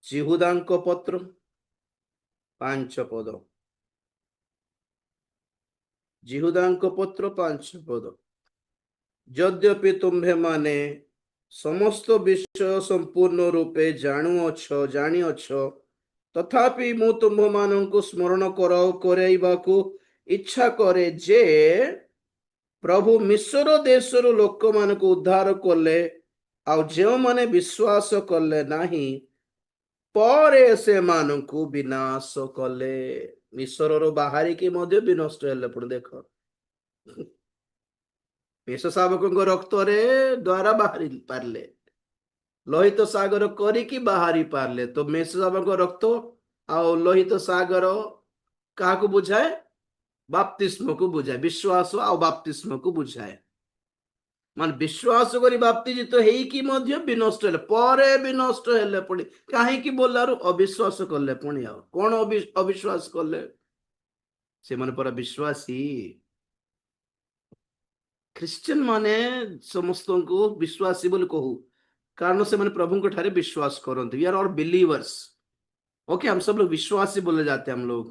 जिहुदाଙ୍କ ପତ୍ର 5 ପଦ। जिहुदाଙ୍କ ପତ୍ର 5 ପଦ। यद्यपि तुम्हेମାନେ समस्त विषय संपूर्ण रूपे जानिअछ तथापि मु तुम्भମାନଙ୍କୁ स्मरण कराइबाकू इच्छा करे जे प्रभु मिश्र देशर लोक मान को उद्धार कले आउ जो माने विश्वास कले नाही परे से मानकु विनाश कले। मिश्र बाहरी की मध्य विनष्ट हेले पुणी देख मेष शावकों रक्त द्वारा बाहरी पारले लोहित सागर करिकी बाहरी पारले। तो मेष शावक रक्त आ लोहित सागर क्या बुझाए? बाप्तिस्म को बुझाए। विश्वास आ बाप्तिस्म को बुझाए। मान विश्वास करी बाप्तिजित तो हेकी मध्य विनष्ट हेले परे विनष्ट हेले पुणी काहेकि बोलारू अविश्वास कले पुणी आ कौन अविश्वास कले से मन पर विश्वासी क्रिश्चियन माने समस्त को विश्वासी बोली कहू कारण से मैंने प्रभु को ठारे विश्वास करते। We are all believers. Okay हम सब लोग विश्वासी बोले जाते हैं हम लोग।